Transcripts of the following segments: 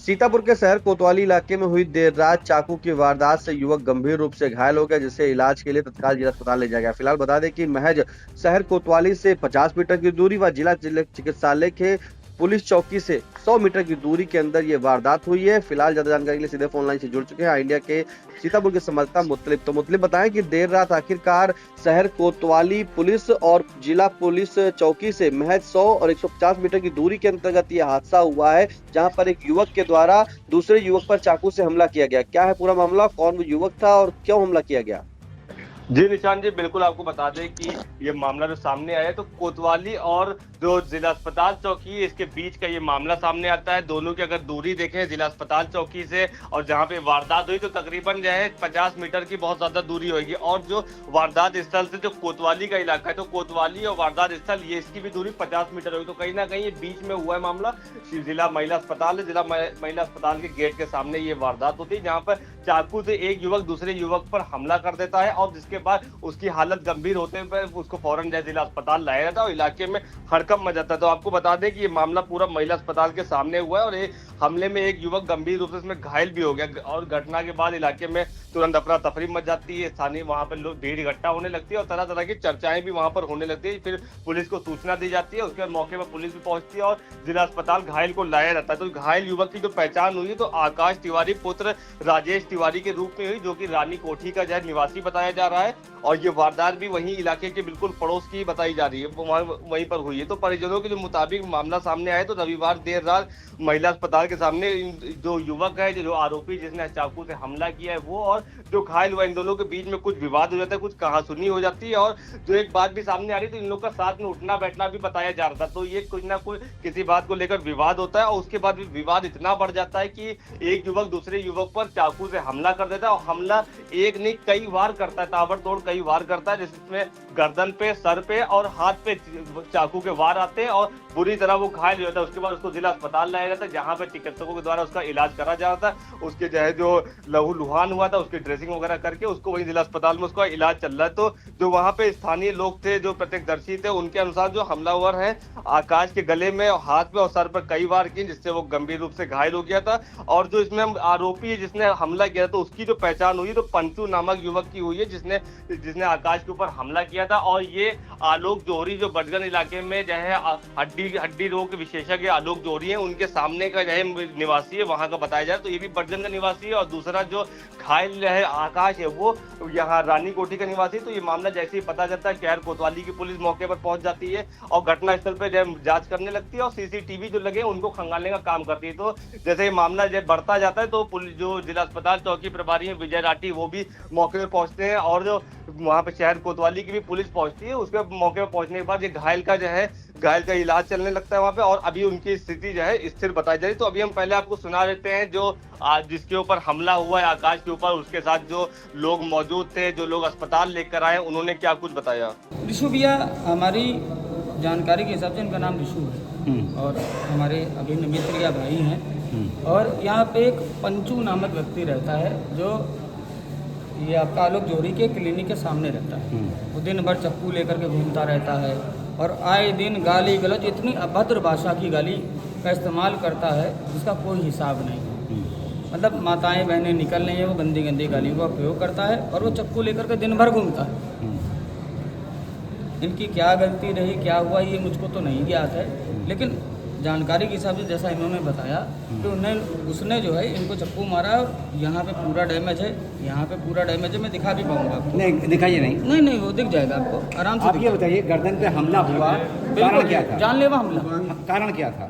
सीतापुर के शहर कोतवाली इलाके में हुई देर रात चाकू की वारदात से युवक गंभीर रूप से घायल हो गया, जिसे इलाज के लिए तत्काल जिला अस्पताल ले जाया गया। फिलहाल बता दें कि महज शहर कोतवाली से 50 मीटर की दूरी व जिला चिकित्सालय के पुलिस चौकी से 100 मीटर की दूरी के अंदर ये वारदात हुई है। फिलहाल ज्यादा जानकारी के लिए सीधे फोन लाइन से जुड़ चुके हैं इंडिया के सीतापुर के संवाददाता मुतलिब। तो मुतलिब बताएं कि देर रात आखिरकार शहर कोतवाली पुलिस और जिला पुलिस चौकी से महज 100 और 150 मीटर की दूरी के अंतर्गत यह हादसा हुआ है, जहां पर एक युवक के द्वारा दूसरे युवक पर चाकू से हमला किया गया। क्या है पूरा मामला, कौन वो युवक था और क्यों हमला किया गया? जी निशान जी, बिल्कुल आपको बता दें कि ये मामला जो सामने आया है तो कोतवाली और जो जिला अस्पताल चौकी है इसके बीच का ये मामला सामने आता है। दोनों की अगर दूरी देखें जिला अस्पताल चौकी से और जहां पे वारदात हुई तो तकरीबन जो है 50 मीटर की बहुत ज्यादा दूरी होगी। और जो वारदात स्थल से जो कोतवाली का इलाका है तो कोतवाली और वारदात स्थल ये इसकी भी दूरी 50 मीटर होगी। तो कहीं ना कहीं ये बीच में हुआ है मामला। जिला महिला अस्पताल है, जिला महिला अस्पताल के गेट के सामने ये वारदात होती है, जहाँ पर चाकू से एक युवक दूसरे युवक पर हमला कर देता है और जिसके बाद उसकी हालत गंभीर होते हुए उसको फौरन जिला अस्पताल लाया जाता है और इलाके में हड़कंप मच जाता है। तो आपको बता दें कि ये मामला पूरा महिला अस्पताल के सामने हुआ है और ये हमले में एक युवक गंभीर रूप से इसमें घायल भी हो गया। और घटना के बाद इलाके में तुरंत अफरा तफरी मच जाती है, स्थानीय वहां पर लोग भीड़ इकट्ठा होने लगती है और तरह तरह की चर्चाएं भी वहां पर होने लगती है। फिर पुलिस को सूचना दी जाती है, उसके बाद मौके पर पुलिस भी पहुंचती है और जिला अस्पताल घायल को लाया जाता है। तो घायल युवक की जो पहचान हुई तो आकाश तिवारी पुत्र राजेश तिवारी के रूप में हुई, जो कि रानी कोठी का जो निवासी बताया जा रहा है। और ये वारदात भी वहीं इलाके के बिल्कुल पड़ोस की बताई जा रही है, वहीं पर हुई है। तो परिजनों के जो मुताबिक मामला सामने आया तो रविवार देर रात महिला अस्पताल के सामने जो युवक है, जो आरोपी जिसने चाकू से हमला किया है वो और जो घायल हुआ, इन दोनों के बीच में कुछ विवाद हो जाता है, कुछ कहासुनी हो जाती है। और जो एक बात भी सामने आ रही तो इन लोग का साथ में उठना बैठना भी बताया जा रहा था। तो ये कुछ ना कुछ किसी बात को लेकर विवाद होता है और उसके बाद भी विवाद इतना बढ़ जाता है कि एक युवक दूसरे युवक पर चाकू से हमला कर देता है और हमला एक नहीं कई बार करता है, ताबड़तोड़ कई वार करता है, जिसमें गर्दन पे, सर पे और हाथ पे चाकू के वार आते हैं और बुरी तरह वो घायल हो जाता है। उसके बाद उसको जिला अस्पताल लाया जाता है, जहां पे चिकित्सकों के द्वारा उसका इलाज करा जाता है। उसके जो लहू लुहान हुआ था उसकी ड्रेसिंग वगैरह करके उसको वही जिला अस्पताल में उसका इलाज चल रहा है। तो जो वहां पे स्थानीय लोग थे, जो प्रत्यक्षदर्शी थे, उनके अनुसार जो हमलावर है आकाश के गले में, हाथ पे और सर पर कई बार की, जिससे वो गंभीर रूप से घायल हो गया था। और जो इसमें आरोपी है जिसने हमला किया तो उसकी जो पहचान हुई तो पंचू नामक युवक की हुई है, जिसने आकाश के ऊपर हमला किया था। और ये आलोक जोहरी जो बडगन इलाके में जो है हड्डी रोग विशेषज्ञ आलोक जोहरी है, उनके सामने का जो है निवासी है, वहां का बताया जाए तो ये भी बडगन का निवासी है। और दूसरा जो घायल है आकाश है वो यहाँ रानी कोठी का निवासी। तो ये मामला जैसे ही पता चलता है शहर कोतवाली की पुलिस मौके पर पहुंच जाती है और घटनास्थल पर जांच करने लगती है और सीसीटीवी जो लगे उनको खंगालने का काम करती है। तो जैसे ये मामला जब बढ़ता जाता है तो पुलिस जो जिला अस्पताल चौकी प्रभारी है विजय राठी, वो भी मौके पर पहुंचते हैं और जो वहां पे शहर कोतवाली की भी पुलिस पहुंचती है। उसके मौके पर पहुंचने के बाद ये घायल का इलाज चलने लगता है वहां पे और अभी उनकी स्थिति जो है स्थिर बताई जा रही है। तो अभी हम पहले आपको सुना देते हैं जो जिसके ऊपर हमला हुआ है आकाश के ऊपर, उसके साथ जो लोग मौजूद थे, जो लोग अस्पताल लेकर आए, उन्होंने क्या कुछ बताया। ऋषु भैया, हमारी जानकारी के हिसाब से इनका नाम ऋषु है और हमारे अभिन्न मित्र या भाई हैं। और यहाँ पे एक पंचू नामक व्यक्ति रहता है जो ये आपका आलोक जोहरी के क्लिनिक के सामने रहता है। वो दिन भर चप्पू लेकर के घूमता रहता है और आए दिन गाली गलौज, इतनी अभद्र भाषा की गाली का इस्तेमाल करता है जिसका कोई हिसाब नहीं। मतलब माताएं बहनें निकल रही हैं, वो गंदी गंदी गालियों का प्रयोग करता है और वो चप्पू लेकर के दिन भर घूमता है। इनकी क्या गलती रही, क्या हुआ, ये मुझको तो नहीं ज्ञात है, लेकिन जानकारी के हिसाब से जैसा इन्होंने बताया कि उसने जो है इनको चप्पू मारा और यहाँ पे पूरा डैमेज है, यहाँ पे पूरा डैमेज है। मैं दिखा भी पाऊंगा आपको। नहीं दिखाइए। नहीं वो दिख जाएगा आपको आराम से। आप ये बताइए, गर्दन पे हमला हुआ, कारण क्या था? जानलेवा हमला। कारण क्या था?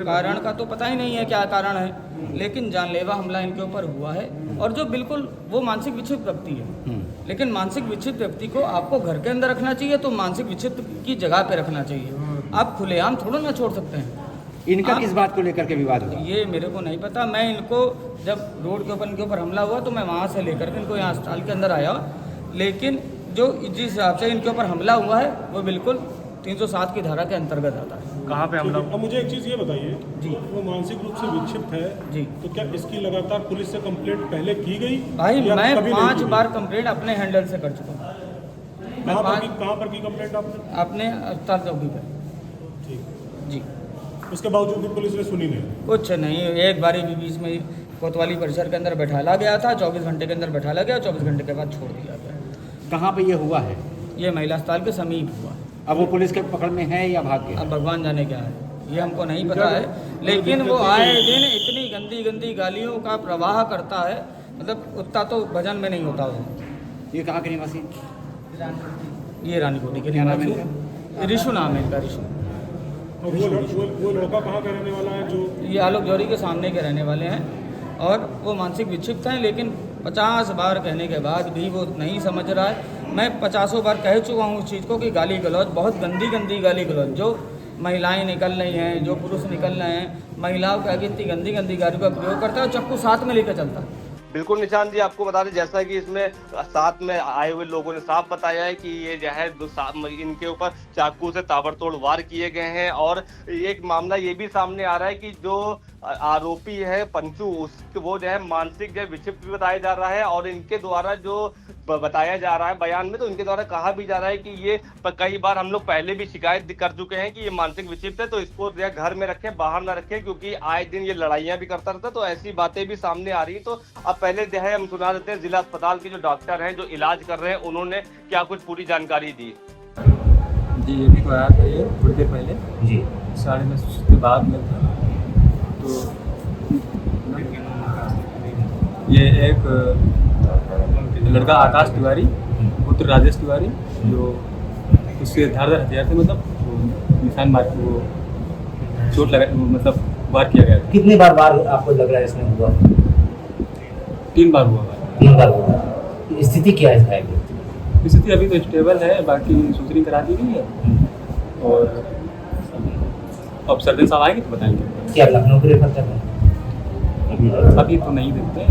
कारण का तो पता ही नहीं है क्या कारण है, लेकिन जानलेवा हमला इनके ऊपर हुआ है। और जो बिल्कुल वो मानसिक विक्षिप्त व्यक्ति है, लेकिन मानसिक विक्षिप्त व्यक्ति को आपको घर के अंदर रखना चाहिए तो मानसिक विक्षिप्त की जगह पे रखना चाहिए। आप खुलेआम थोड़ा ना छोड़ सकते हैं। इनका किस बात को लेकर के विवाद हुआ? ये मेरे को नहीं पता। मैं इनको जब रोड के ऊपर इनके ऊपर हमला हुआ तो मैं वहाँ से लेकर के इनको यहाँ अस्पताल के अंदर आया, लेकिन जो जिस हिसाब से इनके ऊपर हमला हुआ है वो बिल्कुल 307 की धारा के अंतर्गत आता है। कहाँ पे हमला? अब मुझे एक चीज़ ये बताइए जी, वो मानसिक रूप से विक्षिप्त है जी, तो क्या इसकी लगातार पुलिस से कंप्लेंट पहले की गई? भाई मैं कभी नहीं 5 की गई? बार कंप्लेंट अपने हैंडल से कर चुका हूँ। कहाँ पर की कंप्लेंट आपने? अपने अस्पताल चौकी पर। ठीक। जी। उसके बावजूद भी पुलिस ने सुनी नहीं। कुछ नहीं, एक बारी भी बीच में कोतवाली परिसर के अंदर बैठाला गया था, 24 घंटे के अंदर बैठाला गया, 24 घंटे के बाद छोड़ दिया गया। कहाँ पे ये हुआ है? ये महिला अस्पताल के समीप हुआ। अब वो पुलिस के पकड़ में है या भाग गए? अब भगवान जाने क्या है, ये हमको नहीं पता है, लेकिन वो आए दिन इतनी गंदी गंदी गालियों का प्रवाह करता है, मतलब उतना तो भजन में नहीं होता वो। ये कहाँ के निवासी? ये रानीकोटी के क्या नाम है निवासी, ऋषु नाम है इनका, ऋषु। और वो लड़का कहाँ का रहने वाला है जो? ये आलोक जौहरी के सामने के रहने वाले हैं और वो मानसिक विक्षिप्त हैं, लेकिन 50 बार कहने के बाद भी वो नहीं समझ रहा है। मैं 50 बार कह चुका हूँ उस चीज़ को कि गाली गलौज, बहुत गंदी गंदी गाली गलौज जो महिलाएं निकल रही हैं, जो पुरुष निकल रहे हैं, महिलाओं के आगे इतनी गंदी गंदी गालियों का प्रयोग करता है और चक्कू साथ में लेकर चलता है। बिल्कुल निशान जी, आपको बता दें जैसा कि इसमें साथ में आए हुए लोगों ने साफ बताया है कि ये जो है इनके ऊपर चाकू से ताबड़तोड़ वार किए गए हैं। और एक मामला ये भी सामने आ रहा है कि जो आरोपी है पंचू, वो जो है मानसिक जो विक्षिप्त भी बताया जा रहा है और इनके द्वारा जो बताया जा रहा है बयान में, तो इनके द्वारा कहा भी जा रहा है कि ये कई बार हम लोग पहले भी शिकायत कर चुके हैं कि ये मानसिक विक्षिप्त है, तो इसको जो है घर में रखें, बाहर ना रखें, क्योंकि आए दिन ये लड़ाइयां भी करता रहता है। तो ऐसी बातें भी सामने आ रही है। तो अब पहले जो है हम सुना देते हैं जिला अस्पताल के जो डॉक्टर हैं जो इलाज कर रहे हैं, उन्होंने क्या कुछ पूरी जानकारी दी। जी अभी तो आया था ये थोड़ी देर पहले जी 10:30 के बाद में था। तो ये एक लड़का आकाश तिवारी पुत्र राजेश तिवारी, जो उसके धारदार हथियार से मतलब निशान मार के वो चोट लगा, मतलब वार किया गया था। कितनी बार आपको लग रहा है इसमें हुआ? 3 बार हुआ। 3 बार हुआ। स्थिति क्या है घायल की? स्थिति अभी तो स्टेबल है, बाकी सूचना करा दी गई है और अब सर्जन साहब आएंगे तो बताएंगे। क्या लखनऊ को रेफर कर रहे हैं? अभी तो नहीं देखते,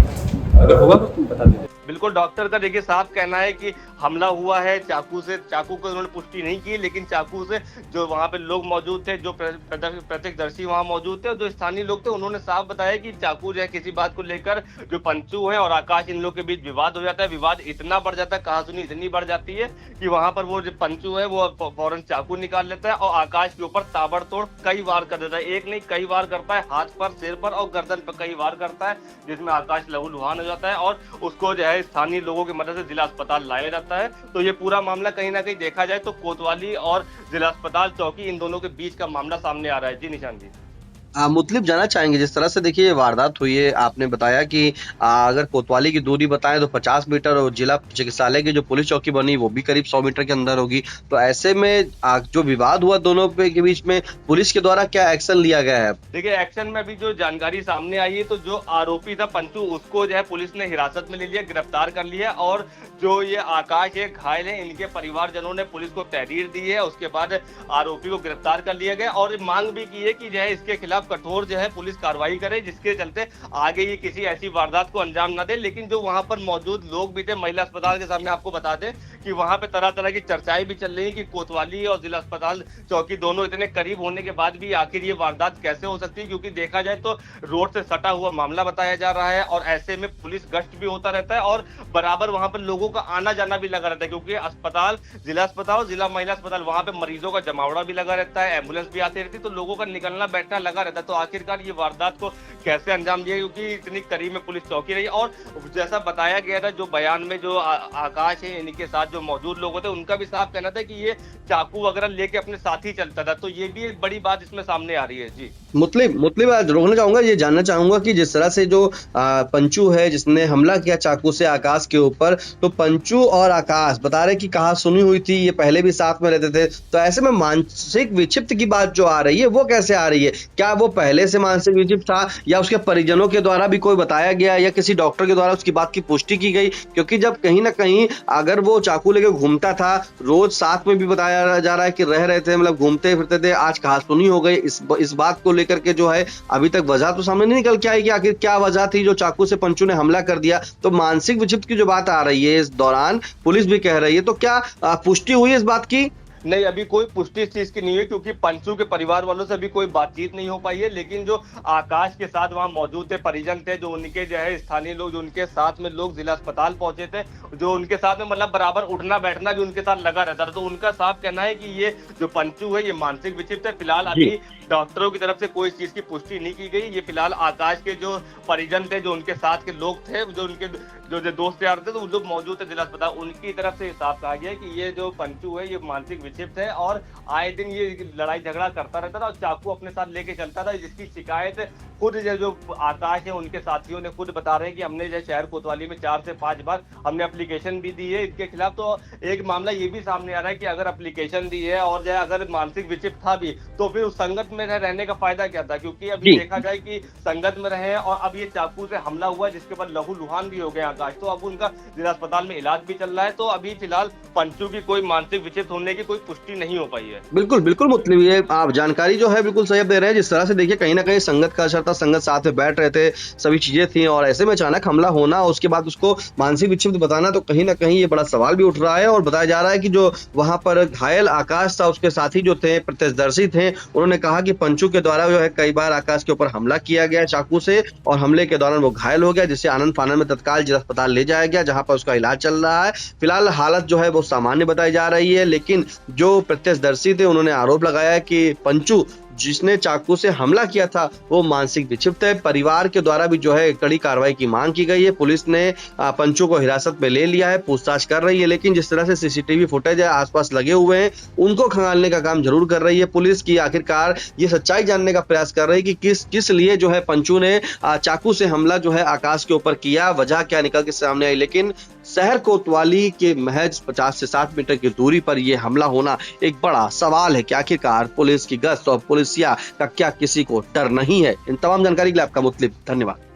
अगर होगा तो तुम बता देंगे। बिल्कुल डॉक्टर का देखिए साफ कहना है कि हमला हुआ है चाकू से। चाकू को उन्होंने पुष्टि नहीं की, लेकिन चाकू से जो वहां पे लोग मौजूद थे, जो प्रत्यक्षदर्शी वहां मौजूद थे और जो स्थानीय लोग थे, उन्होंने साफ बताया कि चाकू जो है किसी बात को लेकर जो पंचू है और आकाश, इन लोग के बीच विवाद हो जाता है। विवाद इतना बढ़ जाता है, कहासुनी इतनी बढ़ जाती है कि वहां पर वो जो पंचू है वो फौरन चाकू निकाल लेता है और आकाश के ऊपर ताबड़तोड़ कई वार कर देता है। एक नहीं कई वार करता है, हाथ पर, सिर पर और गर्दन पर कई वार करता है, जिसमें आकाश लहूलुहान हो जाता है और उसको जो है स्थानीय लोगों की मदद से जिला अस्पताल लाया जाता है। तो ये पूरा मामला कहीं ना कहीं देखा जाए तो कोतवाली और जिला अस्पताल चौकी, इन दोनों के बीच का मामला सामने आ रहा है। जी निशान जी। मुतलिब जाना चाहेंगे, जिस तरह से देखिए ये वारदात हुई है, आपने बताया कि अगर कोतवाली की दूरी बताएं तो 50 मीटर और जिला चिकित्सालय की जो पुलिस चौकी बनी वो भी करीब 100 मीटर के अंदर होगी। तो ऐसे में जो विवाद हुआ दोनों के बीच में, पुलिस के द्वारा क्या एक्शन लिया गया है? देखिए एक्शन में अभी जो जानकारी सामने आई है, तो जो आरोपी था पंचू, उसको जो है पुलिस ने हिरासत में ले लिया, गिरफ्तार कर लिया। और जो ये आकाश है, घायल है, इनके परिवारजनों ने पुलिस को तहरीर दी है। उसके बाद आरोपी को गिरफ्तार कर लिया गया और मांग भी की है कि जो है इसके खिलाफ कठोर जो है पुलिस कार्रवाई करे, जिसके चलते आगे ये किसी ऐसी वारदात को अंजाम न दे। लेकिन जो वहां पर मौजूद लोग भी थे महिला अस्पताल के सामने, आपको बता दें कि वहां पे तरह तरह की चर्चाएं भी चल रही है कि कोतवाली और जिला अस्पताल चौकी दोनों इतने करीब होने के बाद भी आखिर ये वारदात कैसे हो सकती है, क्योंकि देखा जाए तो रोड से सटा हुआ मामला बताया जा रहा है और ऐसे में पुलिस गश्त भी होता रहता है और बराबर वहां पर लोगों का आना जाना भी लगा रहता है, क्योंकि अस्पताल, जिला अस्पताल, जिला महिला अस्पताल, वहां पे मरीजों का जमावड़ा भी लगा रहता है, एम्बुलेंस भी आती रहती है, तो लोगों का निकलना बैठना लगा रहता है। तो आखिरकार ये वारदात को कैसे अंजाम दिया, क्योंकि इतनी करीब में पुलिस चौकी रही। और जैसा बताया गया था, जो बयान में जो आकाश है, इनके साथ जो मौजूद लोग थे, उनका भी साफ कहना था कि ये चाकू वगैरह लेके अपने साथ ही चलता था। तो ये भी एक बड़ी बात इसमें सामने आ रही है। जी मुतलिब आज रोकना चाहूंगा, ये जानना चाहूंगा कि जिस तरह से जो पंचू है जिसने हमला किया चाकू से आकाश के ऊपर, तो पंचू और आकाश बता रहे कि कहा सुनी हुई थी, ये पहले भी साथ में रहते थे। तो ऐसे में मानसिक विक्षिप्त की बात जो आ रही है वो कैसे आ रही है? क्या वो पहले से मानसिक विक्षिप्त था या उसके परिजनों के द्वारा भी कोई बताया गया या किसी डॉक्टर के द्वारा उसकी बात की पुष्टि की गई? क्योंकि जब कहीं ना कहीं अगर वो चाकू लेके घूमता था, रोज साथ में भी बताया जा रहा है कि रह रहे थे, मतलब घूमते फिरते थे, आज कहा सुनी हो गई। इस बात को लेकर के जो है अभी तक वजह तो सामने नहीं निकल के आई कि आखिर क्या वजह थी जो चाकू से पंचू ने हमला कर दिया। तो मानसिक विक्षिप्त की जो बात आ रही है इस दौरान पुलिस भी कह रही है, तो क्या पुष्टि हुई इस बात की? नहीं, अभी कोई पुष्टि इस चीज की नहीं है, क्योंकि पंचू के परिवार वालों से अभी कोई बातचीत नहीं हो पाई है। लेकिन जो आकाश के साथ वहां मौजूद थे, परिजन थे, जो उनके जो है स्थानीय लोग, जो उनके साथ में लोग जिला अस्पताल पहुंचे थे, जो उनके साथ में मतलब बराबर उठना बैठना भी उनके साथ लगा रहता था, तो उनका साफ कहना है कि ये जो पंचू है ये मानसिक विक्षिप्त है। फिलहाल अभी डॉक्टरों की तरफ से कोई चीज की पुष्टि नहीं की गई। ये फिलहाल आकाश के जो परिजन थे, जो उनके साथ के लोग थे, जो उनके जो दोस्त यार थे, तो जो मौजूद थे जिला अस्पताल, उनकी तरफ से साफ कहा गया है कि ये जो पंचू है ये मानसिक विक्षिप्त है और आए दिन ये लड़ाई झगड़ा करता रहता था और चाकू अपने साथ लेके चलता था, जिसकी शिकायत खुद जो आकाश है उनके साथियों ने खुद बता रहे हैं कि हमने जो शहर कोतवाली में 4 से 5 बार हमने एप्लीकेशन भी दी है इसके खिलाफ। तो एक मामला ये भी सामने आ रहा है कि अगर एप्लीकेशन दी है और जो अगर मानसिक विक्षिप्त था भी, तो फिर उस संगत में रहने का फायदा क्या था, क्योंकि अभी देखा जाए कि संगत में रहे और अब ये चाकू से हमला हुआ जिसके बाद लहू लुहान भी हो गए आकाश, तो अब उनका जिला अस्पताल में इलाज भी चल रहा है। तो अभी फिलहाल पंचू की कोई मानसिक विक्षिप्त होने की कोई पुष्टि नहीं हो पाई है। बिल्कुल बिल्कुल मतलब ये आप जानकारी जो है बिल्कुल सही दे रहे हैं। जिस तरह से देखिए कहीं ना कहीं संगत का असर था, संगत साथ में बैठ रहे थे, सभी चीजें थी और ऐसे में अचानक हमला होना, उसके बाद उसको मानसिक विक्षिप्त बताना, तो कहीं ना कहीं ये बड़ा सवाल भी उठ रहा है। और बताया जा रहा है कि जो वहां पर घायल आकाश था, उसके साथी जो थे, प्रत्यक्षदर्शी थे, उन्होंने कहा कि पंचू के द्वारा जो है कई बार आकाश के ऊपर हमला किया गया चाकू से और हमले के दौरान वो घायल हो गया, जिसे आनंद फानन में तत्काल जिला अस्पताल ले जाया गया, जहां पर उसका इलाज चल रहा है। फिलहाल हालत जो है वो सामान्य बताई जा रही है, लेकिन जो प्रत्यक्षदर्शी थे उन्होंने आरोप लगाया है कि पंचू जिसने चाकू से हमला किया था वो मानसिक विक्षिप्त है। परिवार के द्वारा भी जो है कड़ी कार्रवाई की मांग की गई है। पुलिस ने पंचू को हिरासत में ले लिया है, पूछताछ कर रही है, लेकिन जिस तरह से सीसीटीवी फुटेज है आसपास लगे हुए हैं, उनको खंगालने का काम जरूर कर रही है पुलिस की। आखिरकार ये सच्चाई जानने का प्रयास कर रही है कि किस लिए जो है पंचू ने चाकू से हमला जो है आकाश के ऊपर किया, वजह क्या निकल के सामने आई। लेकिन शहर कोतवाली के महज 50 से 60 मीटर की दूरी पर यह हमला होना एक बड़ा सवाल है कि आखिरकार पुलिस की गश्त और पुलिसिया का क्या किसी को डर नहीं है। इन तमाम जानकारी के लिए आपका मुतलिब धन्यवाद।